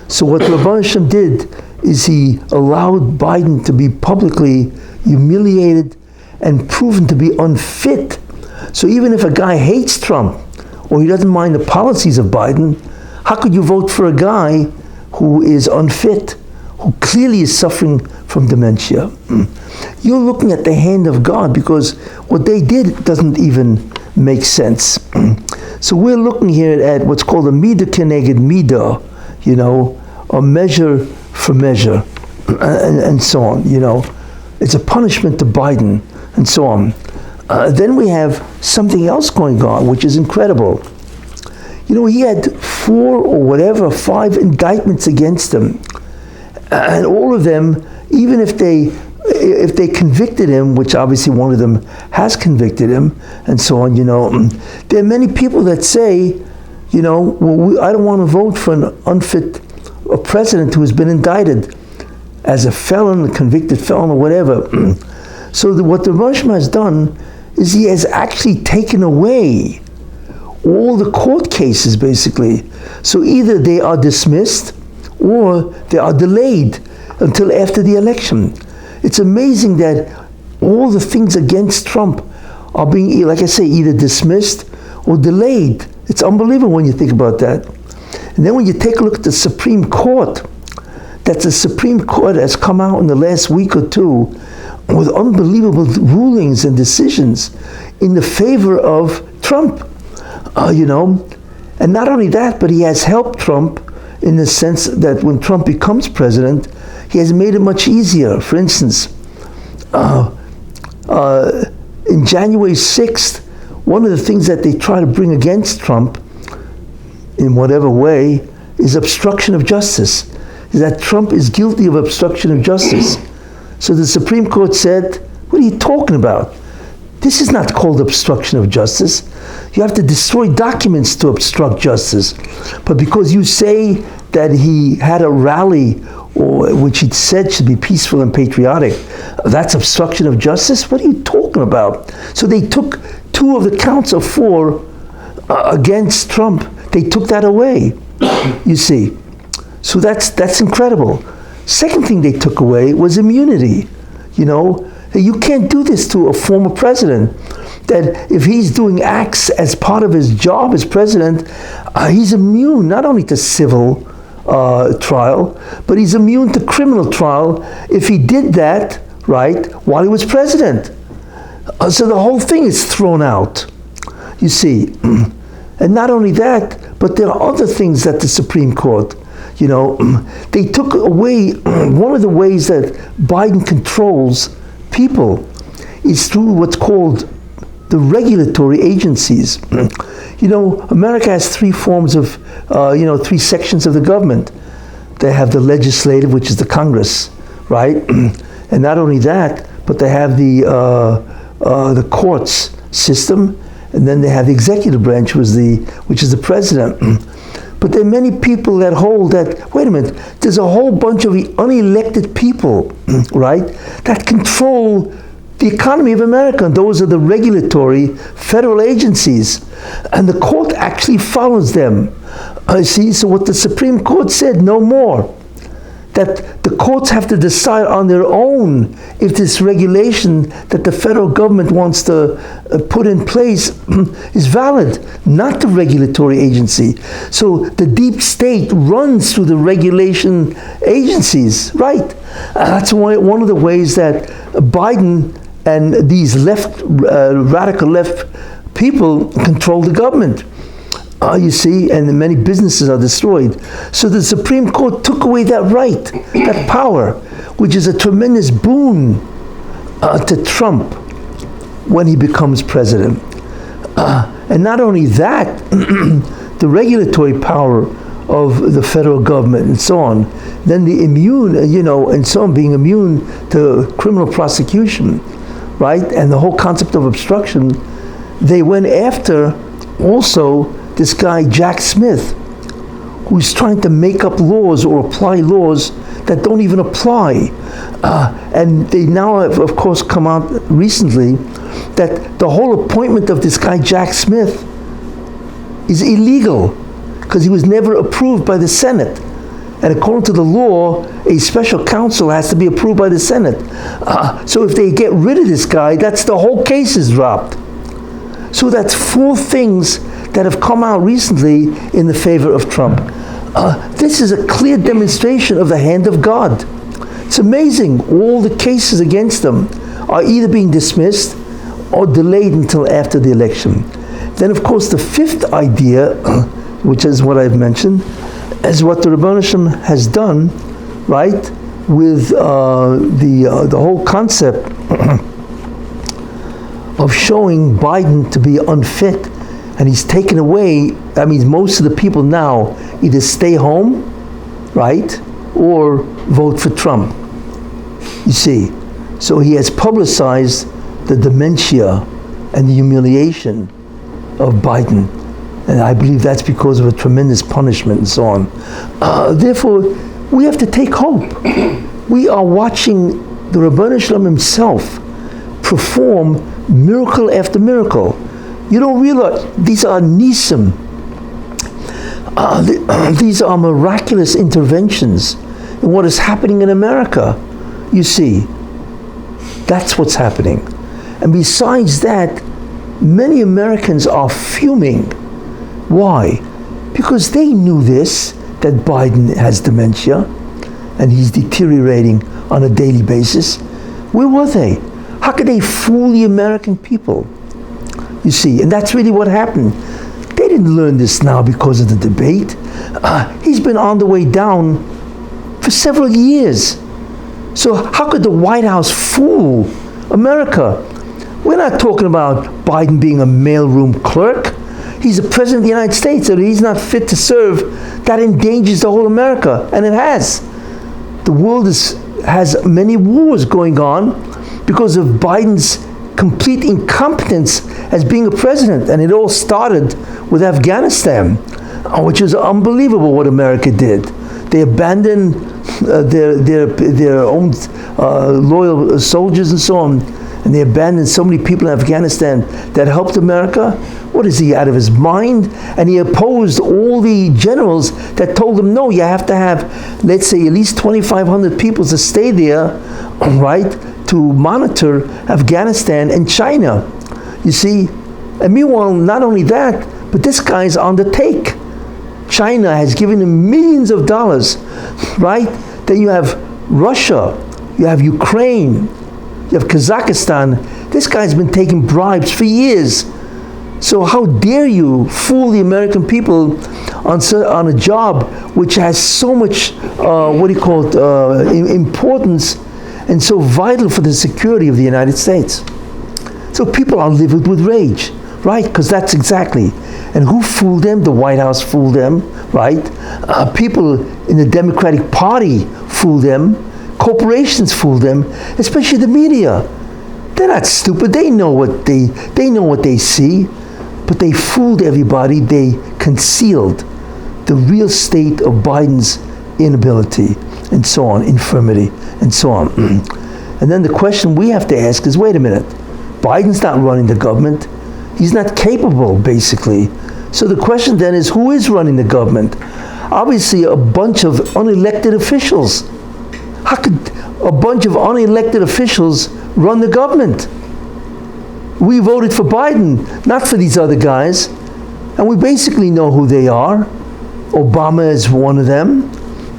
So what Rabbi Hashem did is he allowed Biden to be publicly humiliated and proven to be unfit. So even if a guy hates Trump, or he doesn't mind the policies of Biden, how could you vote for a guy who is unfit, who clearly is suffering from dementia? You're looking at the hand of God, because what they did doesn't even make sense. So we're looking here at what's called a midah keneged midah, a measure for measure, and so on, It's a punishment to Biden, and so on. Then we have something else going on, which is incredible. He had 5 indictments against him. And all of them, even if they if they convicted him, which obviously one of them has convicted him, and so on, there are many people that say, well, I don't want to vote for an unfit president who has been indicted as a felon, a convicted felon, or whatever. So what the Rosh has done is he has actually taken away all the court cases, basically. So either they are dismissed or they are delayed until after the election. It's amazing that all the things against Trump are being, like I say, either dismissed or delayed. It's unbelievable when you think about that. And then when you take a look at the Supreme Court, that the Supreme Court has come out in the last week or two with unbelievable rulings and decisions in the favor of Trump, And not only that, but he has helped Trump in the sense that when Trump becomes president, he has made it much easier. For instance, in January 6th, one of the things that they try to bring against Trump, in whatever way, is obstruction of justice. Is that Trump is guilty of obstruction of justice. So the Supreme Court said, what are you talking about? This is not called obstruction of justice. You have to destroy documents to obstruct justice. But because you say that he had a rally, or which he said should be peaceful and patriotic, that's obstruction of justice? What are you talking about? So they took 2 of the counts of 4 against Trump. They took that away, you see. So that's incredible. Second thing they took away was immunity. You can't do this to a former president. That if he's doing acts as part of his job as president, he's immune not only to civil trial, but he's immune to criminal trial if he did that, right, while he was president. So the whole thing is thrown out, you see. And not only that, but there are other things that the Supreme Court, they took away. One of the ways that Biden controls people is through what's called the regulatory agencies. America has 3 forms of, 3 sections of the government. They have the legislative, which is the Congress, right? And not only that, but they have the courts system, and then they have the executive branch, which is the president. But there are many people that hold that, wait a minute, there's a whole bunch of unelected people, right, that control the economy of America, and those are the regulatory federal agencies, and the court actually follows them. See, so what the Supreme Court said, no more. That the courts have to decide on their own if this regulation that the federal government wants to put in place is valid, not the regulatory agency. So the deep state runs through the regulation agencies, right? That's one of the ways that Biden and these radical left people control the government. You see, and many businesses are destroyed. So the Supreme Court took away that right, that power, which is a tremendous boon to Trump when he becomes president. And not only that, the regulatory power of the federal government and so on, then the immune, and so on, being immune to criminal prosecution, right? And the whole concept of obstruction, they went after also this guy, Jack Smith, who's trying to make up laws or apply laws that don't even apply. And they now have, of course, come out recently that the whole appointment of this guy, Jack Smith, is illegal because he was never approved by the Senate. And according to the law, a special counsel has to be approved by the Senate. So if they get rid of this guy, that's the whole case is dropped. So that's 4 things that have come out recently in the favor of Trump. This is a clear demonstration of the hand of God. It's amazing. All the cases against them are either being dismissed or delayed until after the election. Then, of course, the 5th idea, which is what I've mentioned, is what the Rabbi has done, right, with the whole concept of showing Biden to be unfit. And he's taken away, that means most of the people now either stay home, right, or vote for Trump. You see, So he has publicized the dementia and the humiliation of Biden. And I believe that's because of a tremendous punishment and so on. Therefore, we have to take hope. We are watching the Ribono Shel Olam himself perform miracle after miracle. You don't realize these are nisim. These are miraculous interventions in what is happening in America. You see, that's what's happening. And besides that, many Americans are fuming. Why? Because they knew this, that Biden has dementia and he's deteriorating on a daily basis. Where were they? How could they fool the American people? You see, and that's really what happened. They didn't learn this now because of the debate. He's been on the way down for several years. So how could the White House fool America? We're not talking about Biden being a mailroom clerk. He's the president of the United States, and he's not fit to serve. That endangers the whole America, and it has. The world has many wars going on because of Biden's complete incompetence as being a president, and it all started with Afghanistan, which is unbelievable what America did. They abandoned their own loyal soldiers and so on, and they abandoned so many people in Afghanistan that helped America. What is he, out of his mind? And he opposed all the generals that told him, no, you have to have, let's say, at least 2,500 people to stay there, right, to monitor Afghanistan and China. You see, and meanwhile, not only that, but this guy's on the take. China has given him millions of dollars, right? Then you have Russia, you have Ukraine, you have Kazakhstan. This guy's been taking bribes for years. So how dare you fool the American people on a job which has so much, importance and so vital for the security of the United States. So people are livid with rage, right? Because that's exactly. And who fooled them? The White House fooled them, right? People in the Democratic Party fooled them. Corporations fooled them, especially the media. They're not stupid. They know what they see, but they fooled everybody. They concealed the real state of Biden's inability and so on, infirmity and so on. And then the question we have to ask is, wait a minute, Biden's not running the government. He's not capable, basically. So the question then is, who is running the government? Obviously, a bunch of unelected officials. How could a bunch of unelected officials run the government? We voted for Biden, not for these other guys. And we basically know who they are. Obama is one of them.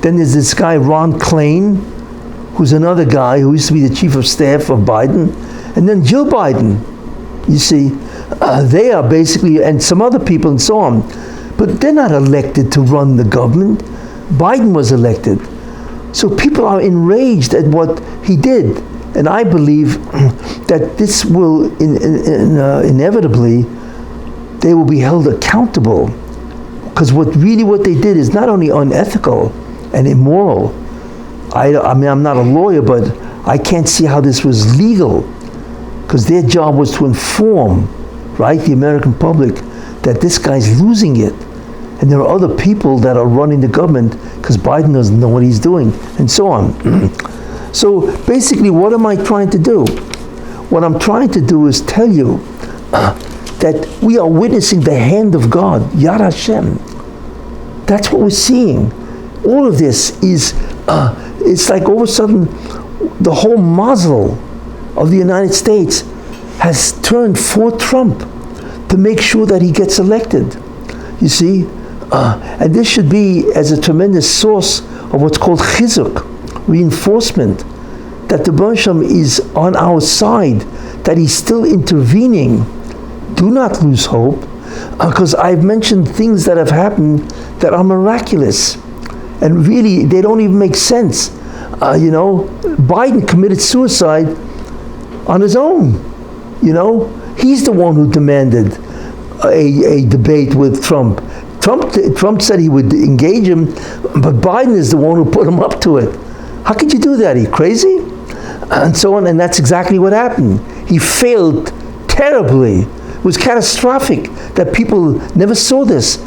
Then there's this guy, Ron Klain, who's another guy who used to be the chief of staff of Biden. And then Jill Biden. You see, they are basically, and some other people and so on. But they're not elected to run the government. Biden was elected. So people are enraged at what he did. And I believe that this will inevitably, they will be held accountable. Because what they did is not only unethical and immoral. I mean, I'm not a lawyer, but I can't see how this was legal. Because their job was to inform, right, the American public that this guy's losing it. And there are other people that are running the government because Biden doesn't know what he's doing, and so on. So basically, what am I trying to do? What I'm trying to do is tell you that we are witnessing the hand of God, Yad Hashem. That's what we're seeing. All of this is, it's like all of a sudden, the whole muzzle of the United States has turned for Trump to make sure that he gets elected. You see? And this should be as a tremendous source of what's called chizuk, reinforcement, that the Ribono Shel Olam is on our side, that he's still intervening. Do not lose hope, because I've mentioned things that have happened that are miraculous, and really they don't even make sense. Biden committed suicide on his own. He's the one who demanded a debate with Trump. Trump said he would engage him, but Biden is the one who put him up to it. How could you do that? Are you crazy? and so on, and that's exactly what happened. He failed terribly. It was catastrophic that people never saw this.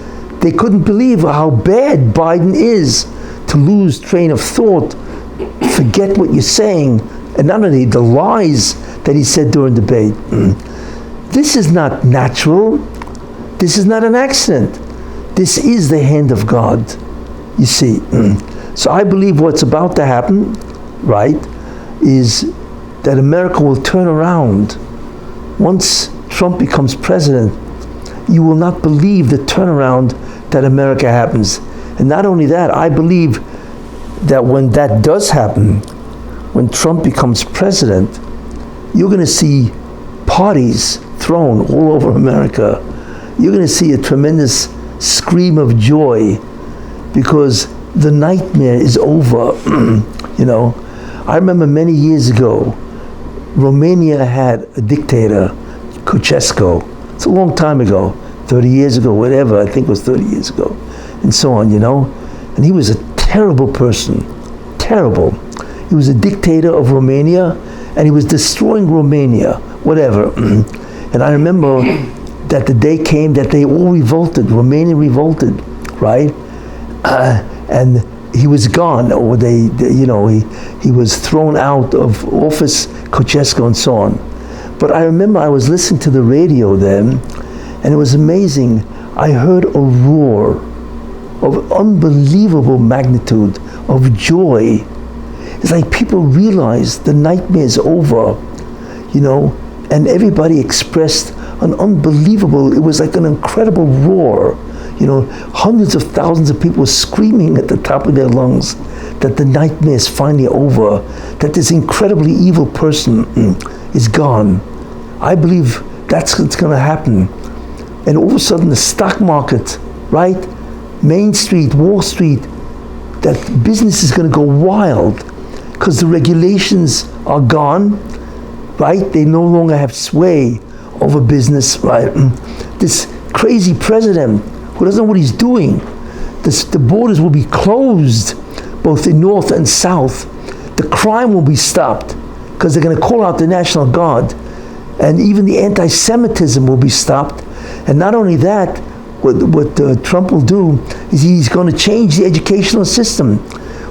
They couldn't believe how bad Biden is, to lose train of thought, forget what you're saying, and not only the lies that he said during debate. This is not natural. This is not an accident. This is the hand of God, you see. So I believe what's about to happen, right, is that America will turn around. Once Trump becomes president, you will not believe the turnaround that America happens. And not only that, I believe that when that does happen, when Trump becomes president, you're going to see parties thrown all over America. You're going to see a tremendous scream of joy because the nightmare is over. You know, I remember many years ago, Romania had a dictator, Ceausescu. It's a long time ago, 30 years ago, whatever, I think it was 30 years ago, and so on, you know. And he was a terrible person, terrible. He was a dictator of Romania, and he was destroying Romania, whatever. And I remember that the day came that they all revolted, Romania revolted, right? And he was gone, or he was thrown out of office, Ceausescu and so on. But I remember I was listening to the radio then, and it was amazing. I heard a roar of unbelievable magnitude, of joy. It's like people realized the nightmare is over, you know, and everybody expressed an unbelievable, it was like an incredible roar. You know, hundreds of thousands of people screaming at the top of their lungs that the nightmare is finally over, that this incredibly evil person is gone. I believe that's what's going to happen. And all of a sudden the stock market, right? Main Street, Wall Street, that business is going to go wild because the regulations are gone, right? They no longer have sway over business, right? This crazy president who doesn't know what he's doing. The borders will be closed, both in North and South. The crime will be stopped because they're going to call out the National Guard. And even the anti-Semitism will be stopped. And not only that, what Trump will do is he's going to change the educational system,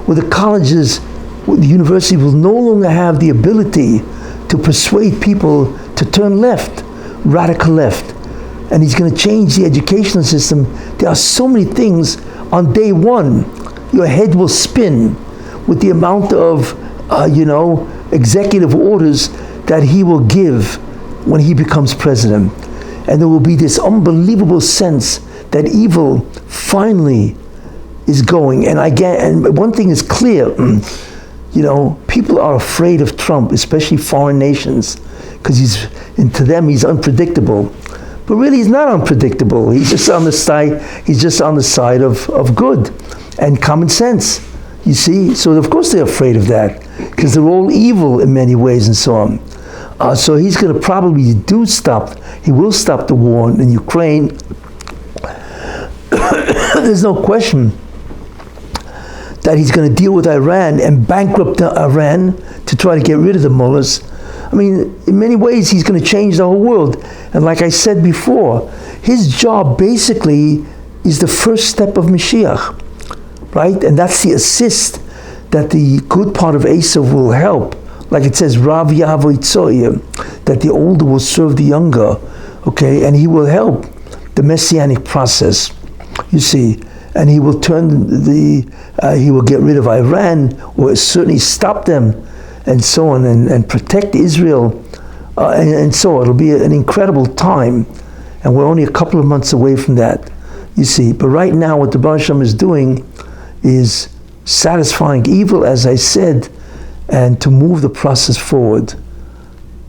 where the colleges, the university will no longer have the ability to persuade people to turn left, radical left. And he's going to change the educational system. There are so many things. On day one, your head will spin with the amount of, executive orders that he will give when he becomes president. And there will be this unbelievable sense that evil finally is going. And one thing is clear, people are afraid of Trump, especially foreign nations, because to them he's unpredictable. But really, he's not unpredictable. He's just on the side of good and common sense. You see, so of course they're afraid of that because they're all evil in many ways and so on. So he's going to probably he will stop the war in Ukraine. There's no question that he's going to deal with Iran and bankrupt Iran to try to get rid of the mullahs. I mean, in many ways, he's going to change the whole world. And like I said before, his job basically is the first step of Mashiach, right? And that's the assist that the good part of Esav will help. Like it says, Rav Yavo Itzoyim, that the older will serve the younger, okay? And he will help the messianic process, you see. And he will he will get rid of Iran, or certainly stop them, and so on, and protect Israel, and so on. It'll be an incredible time, and we're only a couple of months away from that, you see. But right now, what the Baruch Hashem is doing is satisfying evil, as I said, and to move the process forward.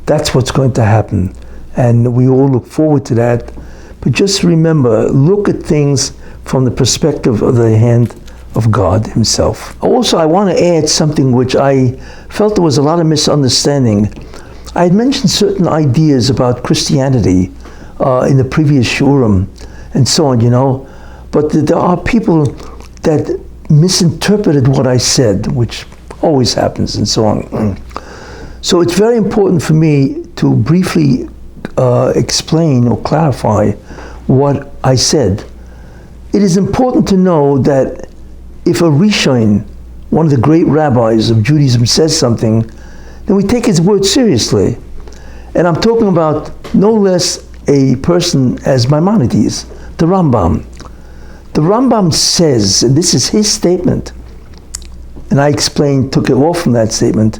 That's what's going to happen, and we all look forward to that. But just remember, look at things from the perspective of the hand of God himself. Also, I want to add something which I felt there was a lot of misunderstanding. I had mentioned certain ideas about Christianity in the previous Shiurim and so on, but there are people that misinterpreted what I said, which always happens and so on. So it's very important for me to briefly explain or clarify what I said. It is important to know that if a Rishon, one of the great rabbis of Judaism, says something, then we take his word seriously. And I'm talking about no less a person as Maimonides, the Rambam. The Rambam says, and this is his statement, and I took it off from that statement,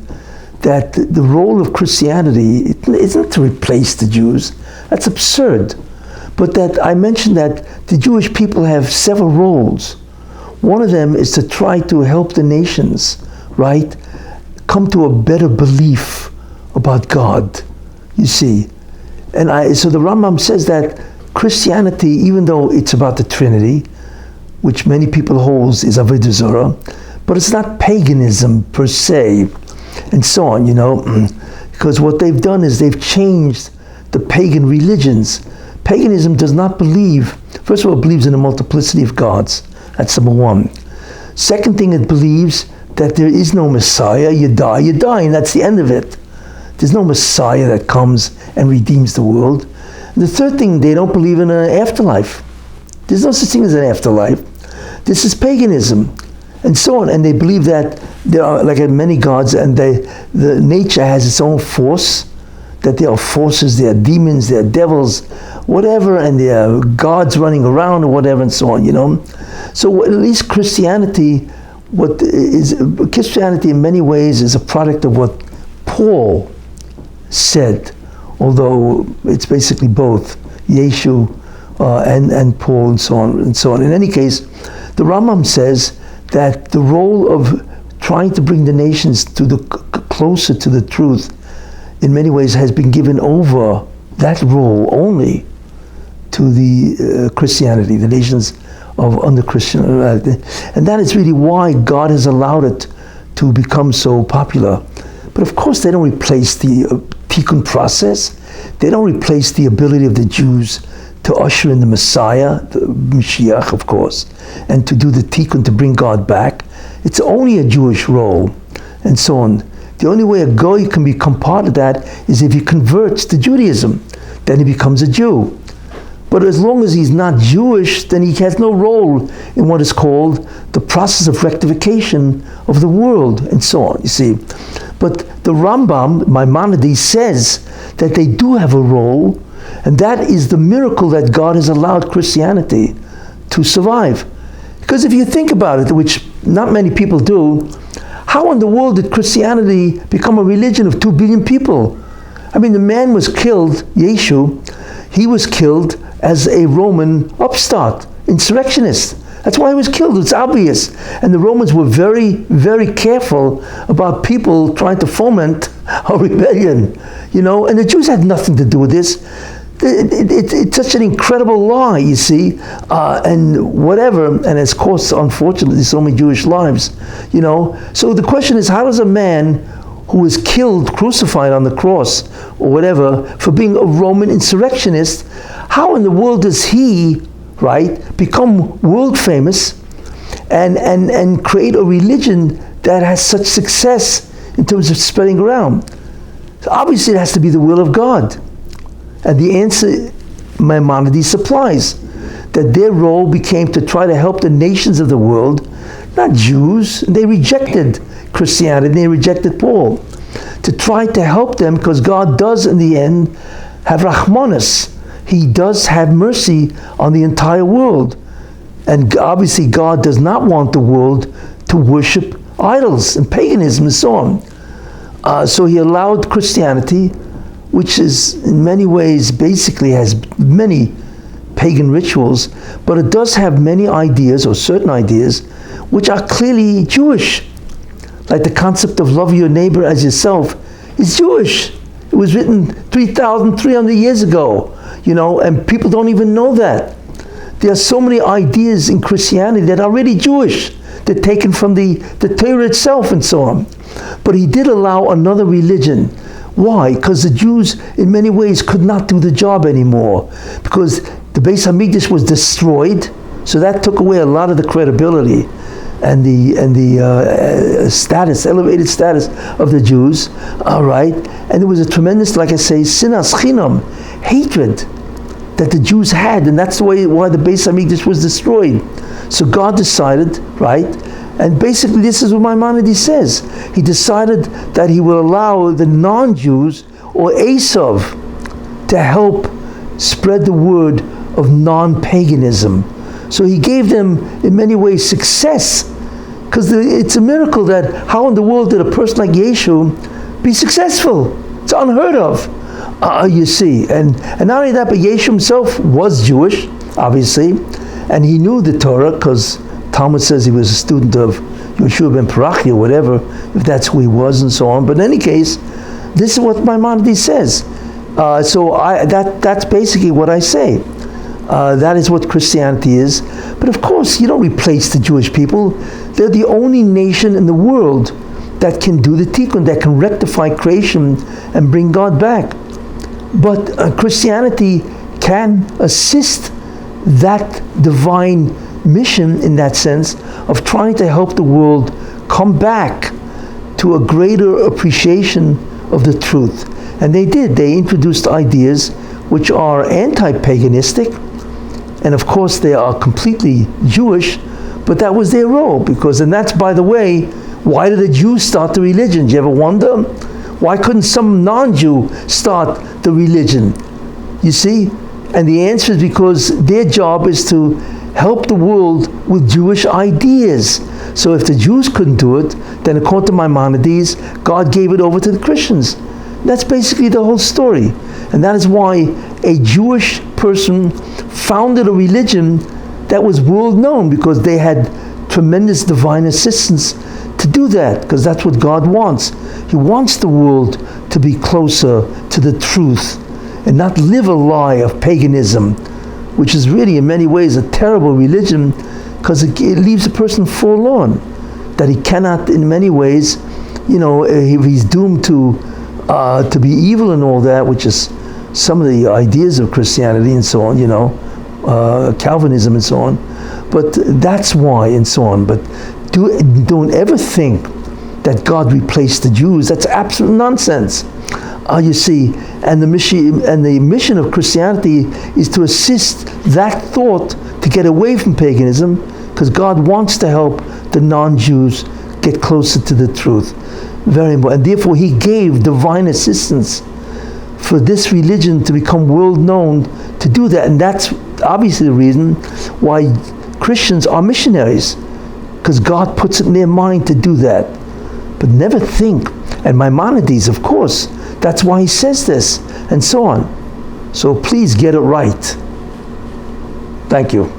that the role of Christianity isn't to replace the Jews. That's absurd. But that I mentioned that the Jewish people have several roles. One of them is to try to help the nations, right, come to a better belief about God, you see. And so the Rambam says that Christianity, even though it's about the Trinity, which many people hold is Avodah Zarah, but it's not paganism per se, and so on, because what they've done is they've changed the pagan religions. Paganism does not believe, first of all, it believes in a multiplicity of gods. That's number one. Second thing, it believes that there is no Messiah. You die, and that's the end of it. There's no Messiah that comes and redeems the world. And the third thing, they don't believe in an afterlife. There's no such thing as an afterlife. This is paganism, and so on. And they believe that there are like many gods, and the nature has its own force, that there are forces, there are demons, there are devils, whatever, and there are gods running around or whatever, and so on, So at least Christianity in many ways is a product of what Paul said, although it's basically both Yeshu and Paul and so on and so on. In any case, the Rambam says that the role of trying to bring the nations closer to the truth in many ways has been given over, that role only, to the Christianity, the nations under Christian, and that is really why God has allowed it to become so popular. But of course, they don't replace the Tikkun process. They don't replace the ability of the Jews to usher in the Messiah, the Mashiach, of course, and to do the Tikkun, to bring God back. It's only a Jewish role, and so on. The only way a Goy can become part of that is if he converts to Judaism. Then he becomes a Jew. But as long as he's not Jewish, then he has no role in what is called the process of rectification of the world, and so on, you see. But the Rambam, Maimonides, says that they do have a role, and that is the miracle that God has allowed Christianity to survive. Because if you think about it, which not many people do, how in the world did Christianity become a religion of 2 billion people? I mean, the man was killed, Yeshu, he was killed as a Roman upstart, insurrectionist. That's why he was killed, it's obvious. And the Romans were very, very careful about people trying to foment a rebellion, and the Jews had nothing to do with this. It's such an incredible lie, you see, and whatever, and it's cost, unfortunately, so many Jewish lives, So the question is, how does a man who was killed, crucified on the cross, or whatever, for being a Roman insurrectionist, how in the world does he, right, become world famous and create a religion that has such success in terms of spreading around? So obviously it has to be the will of God. And the answer Maimonides supplies, that their role became to try to help the nations of the world, not Jews. They rejected Christianity, they rejected Paul, to try to help them, because God does in the end have Rahmanas. He does have mercy on the entire world. And obviously God does not want the world to worship idols and paganism and so on. So he allowed Christianity, which is in many ways basically has many pagan rituals, but it does have many ideas, or certain ideas, which are clearly Jewish. Like the concept of love your neighbor as yourself is Jewish. It was written 3,300 years ago, and people don't even know that. There are so many ideas in Christianity that are really Jewish. They're taken from the Torah itself and so on. But he did allow another religion. Why? Because the Jews in many ways could not do the job anymore, because the Beis Hamikdash was destroyed, so that took away a lot of the credibility. status, elevated status of the Jews, all right? And there was a tremendous, like I say, sinas chinam, hatred that the Jews had, and that's why the Beis Hamikdash was destroyed. So God decided, right? And basically this is what Maimonides says. He decided that he will allow the non-Jews, or Esav, to help spread the word of non-paganism. So he gave them, in many ways, success. Because it's a miracle that how in the world did a person like Yeshu be successful? It's unheard of, you see. And not only that, but Yeshu himself was Jewish, obviously. And he knew the Torah, because Talmud says he was a student of Yeshua ben Parachia, whatever, if that's who he was and so on. But in any case, this is what Maimonides says. That's basically what I say. That is what Christianity is. But of course, you don't replace the Jewish people. They're the only nation in the world that can do the tikkun, that can rectify creation and bring God back. But Christianity can assist that divine mission, in that sense, of trying to help the world come back to a greater appreciation of the truth. And they did. They introduced ideas which are anti-paganistic, and of course they are completely Jewish, but that was their role, and that's, by the way, why did the Jews start the religion? Do you ever wonder? Why couldn't some non-Jew start the religion? You see? And the answer is because their job is to help the world with Jewish ideas. So if the Jews couldn't do it, then according to Maimonides, God gave it over to the Christians. That's basically the whole story. And that is why a Jewish person founded a religion that was world known, because they had tremendous divine assistance to do that, because that's what God wants. He wants the world to be closer to the truth and not live a lie of paganism, which is really in many ways a terrible religion, because it leaves a person forlorn, that he cannot, in many ways, he's doomed to be evil and all that, which is some of the ideas of Christianity and so on, Calvinism and so on. But that's why, and so on. But don't ever think that God replaced the Jews. That's absolute nonsense. You see, and the mission of Christianity is to assist that thought to get away from paganism, because God wants to help the non-Jews get closer to the truth. Very important. And therefore he gave divine assistance for this religion to become world known, to do that. And that's obviously the reason why Christians are missionaries, because God puts it in their mind to do that. But never think, and Maimonides, of course, that's why he says this, and so on. So please get it right. Thank you.